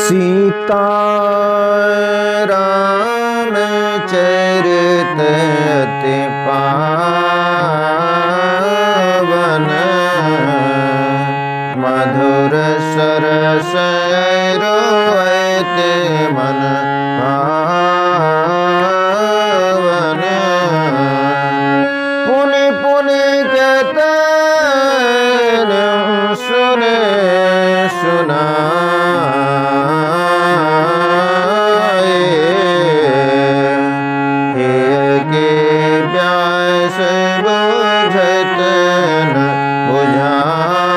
सीता राम चरित अति पावन, मधुर सरस रोयत मन भावन। पुनि पुनि कहते सुने सुनाए, के व्यास बुझत न बुझाए।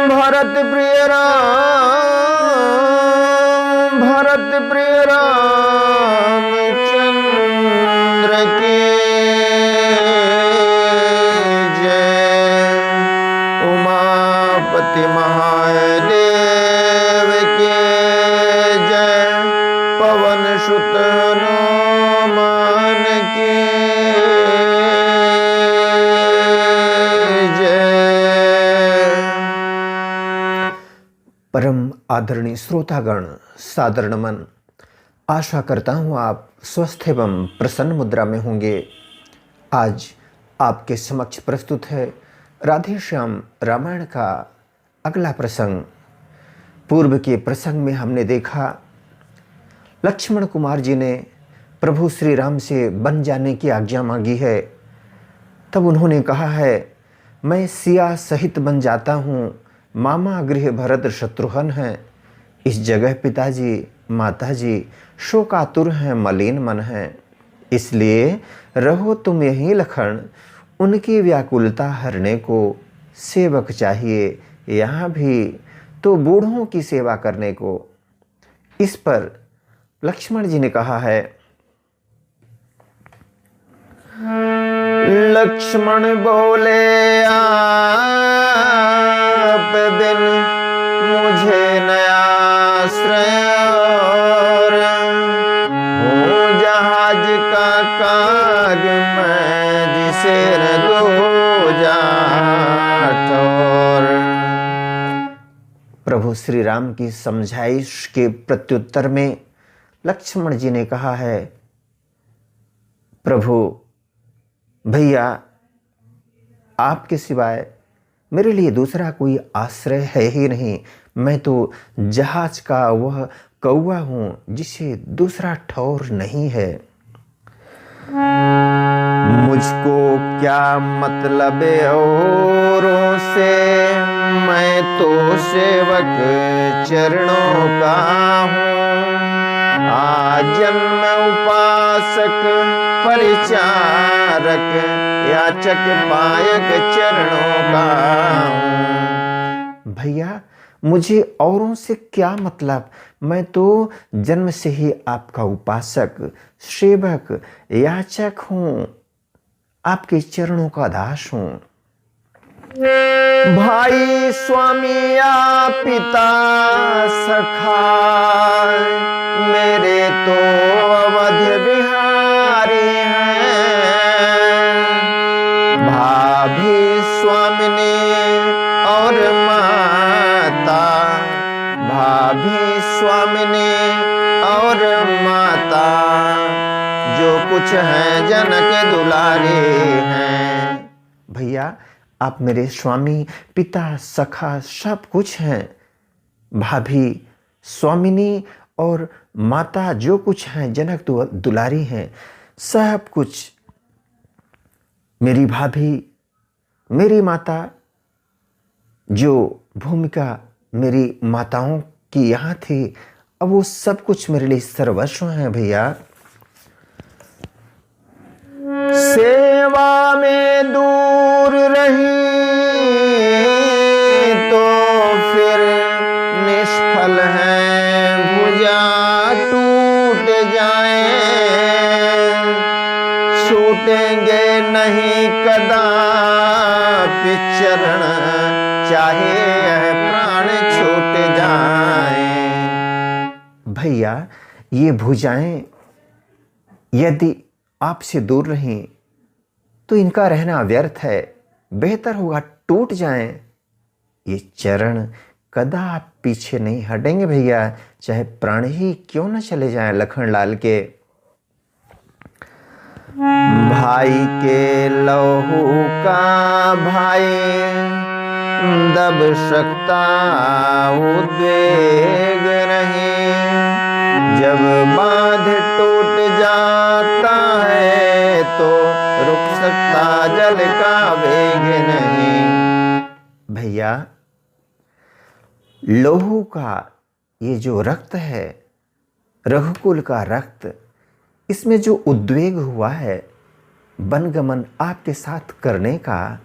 भरत प्रिय राम, भरत प्रिय रामचंद्र की जय। उमापति महादेव के जय। पवन सुत हनुमान की जय। परम आदरणीय श्रोतागण, सादर नमन। आशा करता हूँ आप स्वस्थ एवं प्रसन्न मुद्रा में होंगे। आज आपके समक्ष प्रस्तुत है राधे श्याम रामायण का अगला प्रसंग। पूर्व के प्रसंग में हमने देखा लक्ष्मण कुमार जी ने प्रभु श्री राम से बन जाने की आज्ञा मांगी है। तब उन्होंने कहा है, मैं सिया सहित बन जाता हूँ, मामा गृह भरत शत्रुघ्न हैं। इस जगह पिताजी माताजी शोकातुर हैं, मलिन मन हैं। इसलिए रहो तुम यहीं लखन, उनकी व्याकुलता हरने को सेवक चाहिए यहाँ भी तो बूढ़ों की सेवा करने को। इस पर लक्ष्मण जी ने कहा है, लक्ष्मण बोले आप बिन मुझे नया आश्रय और, हूँ जहाज का काग मैं जिसे न दो जाठौर। प्रभु श्री राम की समझाइश के प्रत्युत्तर में लक्ष्मण जी ने कहा है, प्रभु भैया आपके सिवाय मेरे लिए दूसरा कोई आश्रय है ही नहीं। मैं तो जहाज का वह कौवा हूँ जिसे दूसरा ठौर नहीं है। मुझको क्या मतलब औरों से, मैं तो सेवक चरणों का हूँ। आजन्म उपासक परिचारक याचक पायक चरणों का हूँ। भैया मुझे औरों से क्या मतलब, मैं तो जन्म से ही आपका उपासक सेवक याचक हूँ, आपके चरणों का दास हूँ। भाई स्वामी या पिता सखा मेरे तो अवध बिहारी हैं। भाभी स्वामिनी और माता, भाभी स्वामिनी और माता जो कुछ हैं जनक दुलारे हैं। भैया आप मेरे स्वामी पिता सखा सब कुछ हैं। भाभी स्वामिनी और माता जो कुछ हैं जनक दुलारी हैं, सब कुछ। मेरी भाभी मेरी माता, जो भूमिका मेरी माताओं की यहाँ थी, अब वो सब कुछ मेरे लिए सर्वस्व हैं भैया। सेवा में दूर रही तो फिर निष्फल है, भुजा टूट जाए छूटेंगे नहीं कदापि चरण, चाहे प्राण छूट जाए। भैया ये भुजाएं यदि आपसे दूर रहें तो इनका रहना व्यर्थ है, बेहतर होगा टूट जाएं। ये चरण कदा पीछे नहीं हटेंगे भैया, चाहे प्राण ही क्यों न चले जाएं लखनलाल के। भाई के लहू का भाई दब सकता उद्वेग नहीं, जब बांध टूट जाता है तो रुक सकता जल का वेग नहीं। भैया लोहू का ये जो रक्त है, रघुकुल का रक्त, इसमें जो उद्वेग हुआ है वनगमन आपके साथ करने का,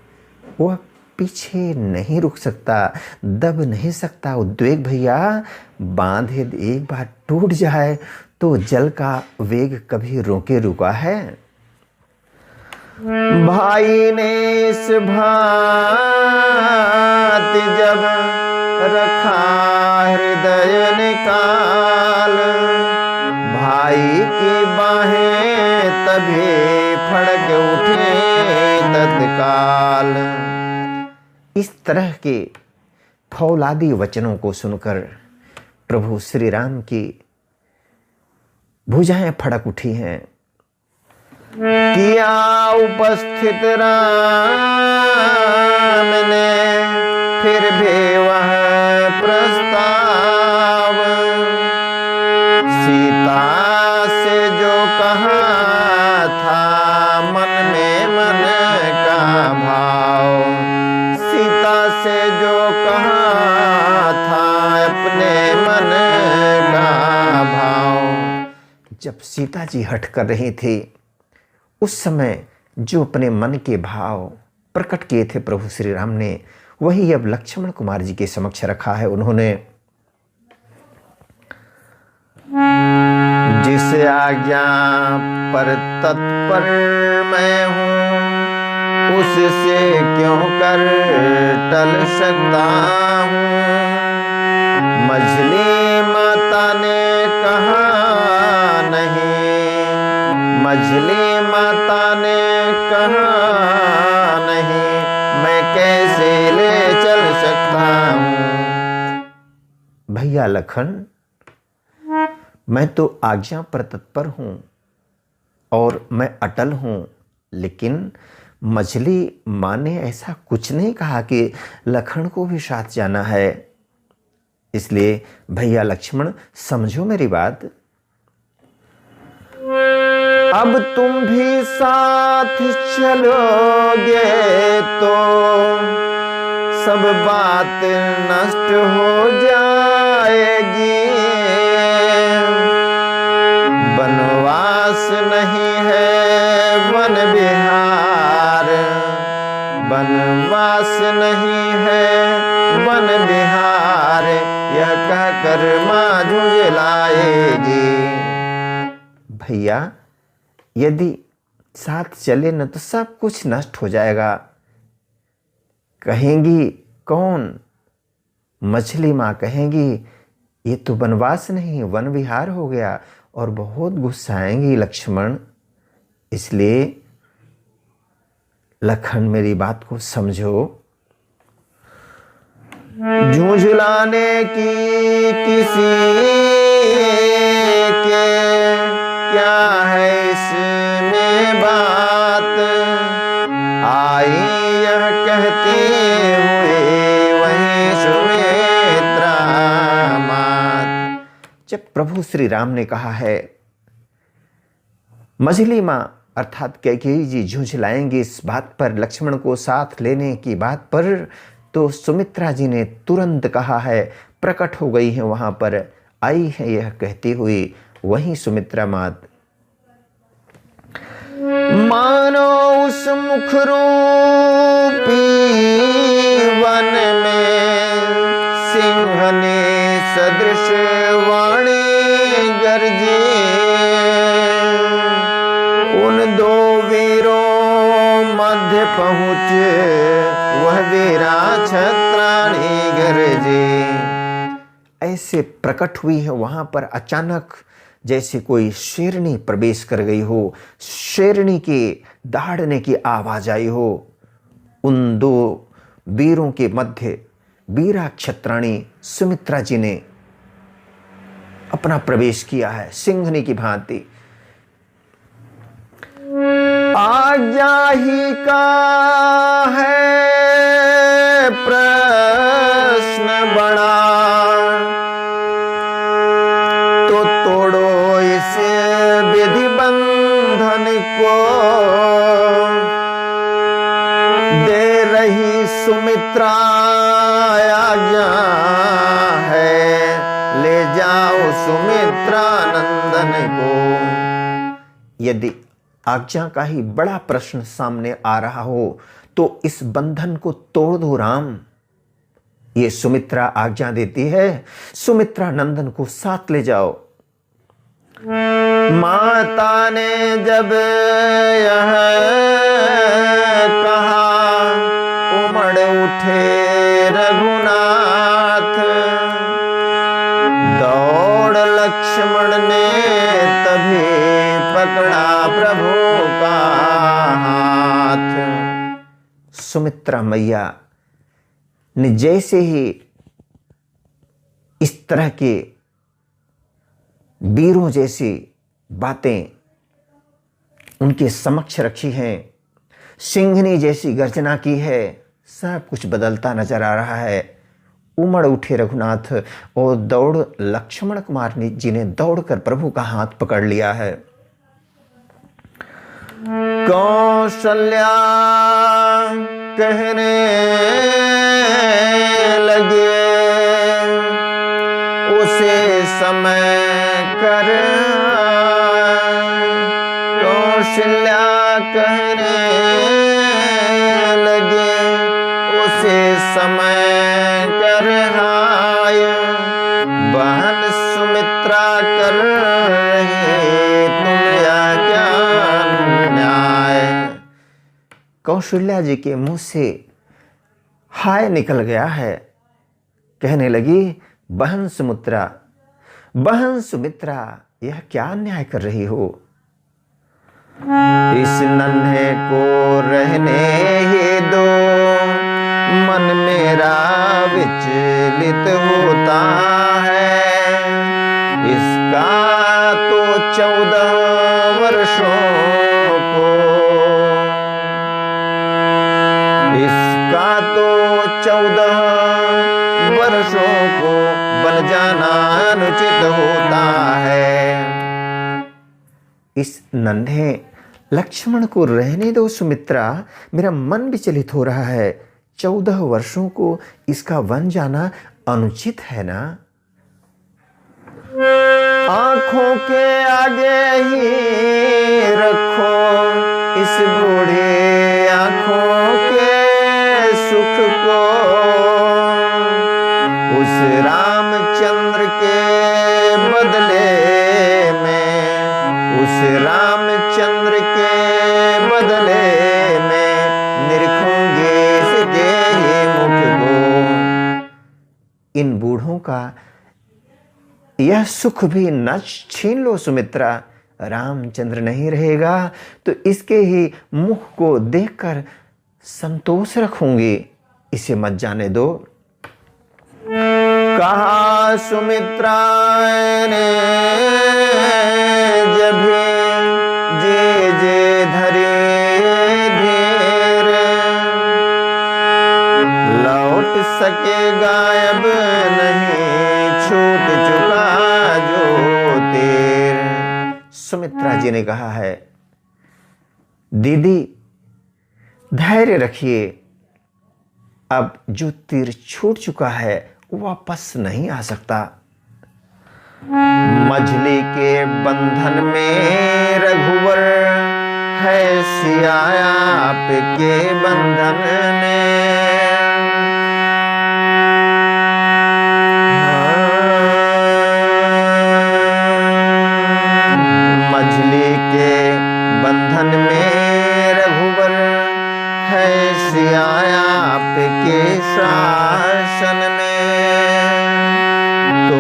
वह पीछे नहीं रुक सकता, दब नहीं सकता उद्वेग भैया। बांध एक बार टूट जाए तो जल का वेग कभी रोके रुका है। भाई ने इस भांति जब रखा हृदय निकाल, भाई की बाहें तभी फड़क उठे तत्काल। इस तरह के फौलादी वचनों को सुनकर प्रभु श्री राम की भुजाएं फड़क उठी हैं। किया उपस्थित राम ने फिर भी वह प्रस्ताव, सीता से जो कहा था मन में मन का भाव, सीता से जो कहा था अपने मन का भाव। जब सीता जी हट कर रही थी उस समय जो अपने मन के भाव प्रकट किए थे प्रभु श्री राम ने, वही अब लक्ष्मण कुमार जी के समक्ष रखा है उन्होंने। जिस आज्ञा पर तत्पर मैं हूँ, उससे क्यों कर टल सकता हूँ। मझली माता ने कहा नहीं, मझली माता ने कहा नहीं, मैं कैसे ले चल सकता हूँ। भैया लखन, मैं तो आज्ञा पर तत्पर हूँ और मैं अटल हूँ, लेकिन मछली माँ ने ऐसा कुछ नहीं कहा कि लखन को भी साथ जाना है। इसलिए भैया लक्ष्मण समझो मेरी बात। अब तुम भी साथ चलोगे तो सब बात नष्ट हो जाएगी। वनवास नहीं है वन विहार, वनवास नहीं है वन विहार, यह कहकर माँ झुंझलाएगी। भैया यदि साथ चले न तो सब कुछ नष्ट हो जाएगा। कहेंगी कौन? मछली माँ कहेंगी ये तो वनवास नहीं वन विहार हो गया, और बहुत गुस्साएंगी लक्ष्मण। इसलिए लखन मेरी बात को समझो। झुंझलाने की किसी के क्या है इसमें बात, आई यह कहते हुए वहीं सुमित्रा मात। जब प्रभु श्री राम ने कहा है मझली माँ अर्थात कैकेयी जी झुंझलाएंगे इस बात पर, लक्ष्मण को साथ लेने की बात पर, तो सुमित्रा जी ने तुरंत कहा है, प्रकट हो गई है वहां पर, आई है यह कहती हुई वही सुमित्रा मात। मानो उस मुख रूपी वन में सिंह ने सदृश वाणी गरजे, उन दो वीरों मध्य पहुँचे वह वीरा छत्राणी गरजे। ऐसे प्रकट हुई है वहां पर अचानक, जैसे कोई शेरनी प्रवेश कर गई हो, शेरनी के दहाड़ने की आवाज आई हो। उन दो वीरों के मध्य वीरा क्षत्राणी सुमित्रा जी ने अपना प्रवेश किया है सिंहनी की भांति। आज्ञा ही का है प्रश्न बड़ा, तो तोड़ो इस विधि बंधन को। दे रही सुमित्रा आज्ञा है, ले जाओ सुमित्रा नंदन को। यदि आज्ञा का ही बड़ा प्रश्न सामने आ रहा हो तो इस बंधन को तोड़ दो राम। ये सुमित्रा आज्ञा देती है, सुमित्रा नंदन को साथ ले जाओ। माता ने जब यह कहा, उमड़ उठे रघुनाथ। दौड़ लक्ष्मण ने तभी पकड़ा प्रभु का हाथ। सुमित्रा मैया ने जैसे ही इस तरह के वीरों जैसी बातें उनके समक्ष रखी हैं, सिंहनी जैसी गर्जना की है, सब कुछ बदलता नजर आ रहा है। उमड़ उठे रघुनाथ और दौड़ लक्ष्मण कुमार जी ने दौड़कर प्रभु का हाथ पकड़ लिया है। कौशल्या कहने लगे, उसे समय कर। कौशल्या कहने लगे, उसे समय कर हाय। बहन सुमित्रा कर रही तुम क्या न्याय। कौशल्या जी के मुंह से हाय निकल गया है। कहने लगी, बहन सुमित्रा, बहन सुमित्रा, यह क्या अन्याय कर रही हो। इस नन्हे को रहने ही दो, मन मेरा विचलित होता है। इसका तो 14 वर्षों को, इसका तो 14 वर्षों को बन जाना अनुचित होता है। इस नन्हे लक्ष्मण को रहने दो सुमित्रा, मेरा मन विचलित हो रहा है। 14 वर्षों को इसका वन जाना अनुचित है ना। आंखों के आगे ही रखो इस बूढ़े आंखों के सुख को। उस रामचंद्र के बदले में, उस रामचंद्र के बदले में निरखूंगे इसके ही मुख को। इन बूढ़ों का यह सुख भी न छीन लो सुमित्रा। रामचंद्र नहीं रहेगा तो इसके ही मुख को देखकर संतोष रखूंगी, इसे मत जाने दो। कहा सुमित्रा ने जब जे जे धरे धीर, लौट सकेगा अब नहीं, छूट चुका जो तीर। सुमित्रा जी ने कहा है, दीदी धैर्य रखिए, अब जो तीर छूट चुका है वापस नहीं आ सकता। मछली के बंधन में रघुवर है, सिया आपके बंधन में। मछली के बंधन में रघुवर है, सिया आपके शासन में। तो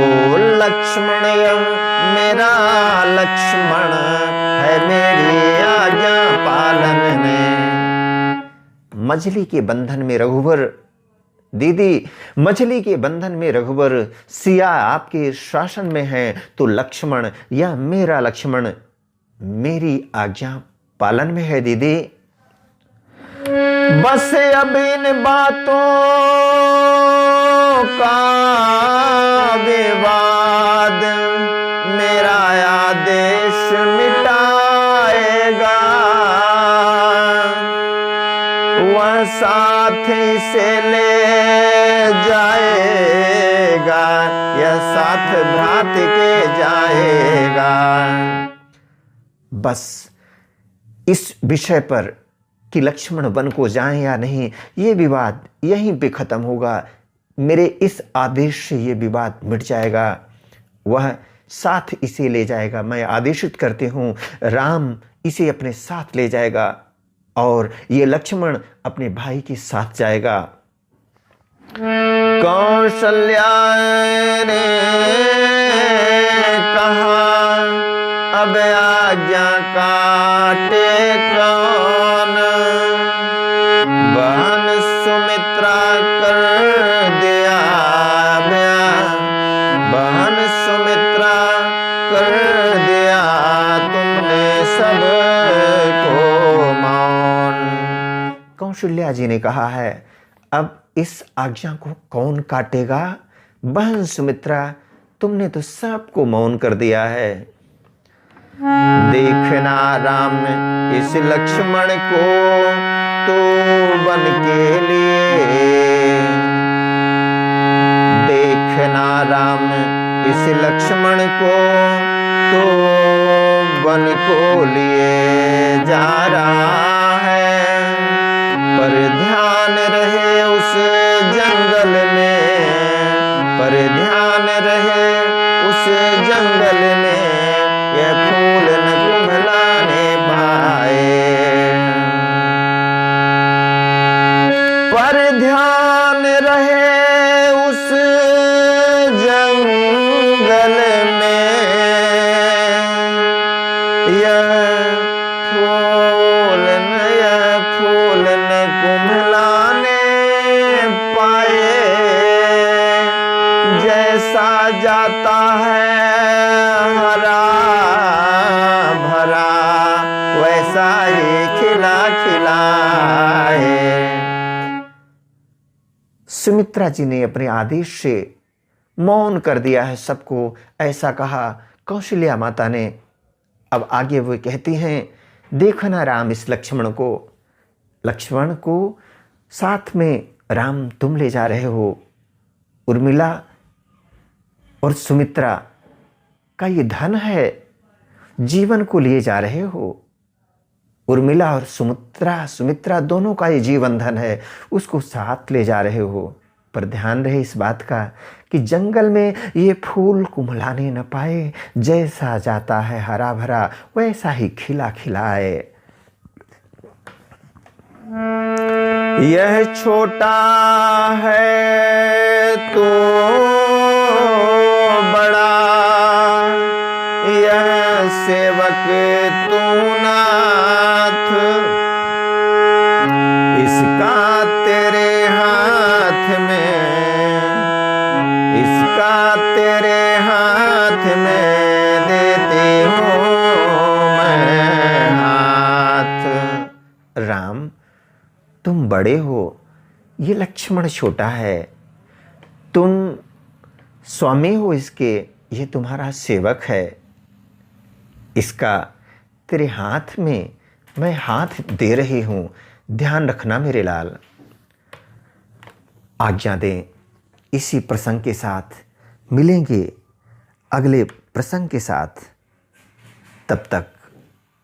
लक्ष्मण मेरा लक्ष्मण है, मेरी आज्ञा पालन में। मछली के बंधन में रघुवर दीदी, मछली के बंधन में रघुवर, सिया आपके शासन में है तो लक्ष्मण, या मेरा लक्ष्मण मेरी आज्ञा पालन में है दीदी। बस अब इन बातों का विवाद मेरा आदेश मिटाएगा, वह साथ से ले जाएगा या साथ भ्रात के जाएगा। बस इस विषय पर कि लक्ष्मण वन को जाएं या नहीं, ये विवाद यहीं पे खत्म होगा। मेरे इस आदेश से ये विवाद मिट जाएगा, वह साथ इसे ले जाएगा। मैं आदेशित करती हूँ, राम इसे अपने साथ ले जाएगा और ये लक्ष्मण अपने भाई के साथ जाएगा। कौशल्या ने कहा, अब आज्ञा काटे कौन, बहन सुमित्रा कर दिया बयान, बहन सुमित्रा कर दिया तुमने सबको मौन। कौशल्या जी ने कहा है, अब इस आज्ञा को कौन काटेगा? बहन सुमित्रा, तुमने तो सबको मौन कर दिया है। देखना राम इस लक्ष्मण को तो वन के लिए, देखना राम इस लक्ष्मण को तो वन को लिए जा रहा है, पर ध्यान रहे उस जंगल में, पर ध्यान रहे उस जंगल में, यह फूल न कुम्हलाने पाए, पर ध्यान रहे उस जंगल में, यह फूल न कुम्हलाने पाए, जैसा जाता है हरा भरा वैसा ही खिला खिलाए। सुमित्रा जी ने अपने आदेश से मौन कर दिया है सबको, ऐसा कहा कौशल्या माता ने। अब आगे वो कहती हैं, देखना राम इस लक्ष्मण को, लक्ष्मण को साथ में राम तुम ले जा रहे हो, उर्मिला और सुमित्रा का ये धन है, जीवन को लिए जा रहे हो। उर्मिला और सुमित्रा दोनों का ये जीवन धन है, उसको साथ ले जा रहे हो। पर ध्यान रहे इस बात का कि जंगल में ये फूल कुम्हलाने न पाए, जैसा जाता है हरा भरा वैसा ही खिला खिलाए। यह छोटा है तो बड़ा, यह सेवक तू नाथ, इसका तेरे हाथ में, इसका तेरे हाथ में देती हूँ मैं हाथ। राम तुम बड़े हो, ये लक्ष्मण छोटा है, तुम स्वामी हो इसके, ये तुम्हारा सेवक है, इसका तेरे हाथ में मैं हाथ दे रही हूँ, ध्यान रखना मेरे लाल। आज्ञा दें, इसी प्रसंग के साथ मिलेंगे अगले प्रसंग के साथ। तब तक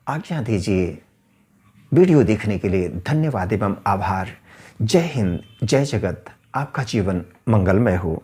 आज्ञा दीजिए। वीडियो देखने के लिए धन्यवाद एवं आभार। जय हिंद, जय जगत, आपका जीवन मंगलमय हो।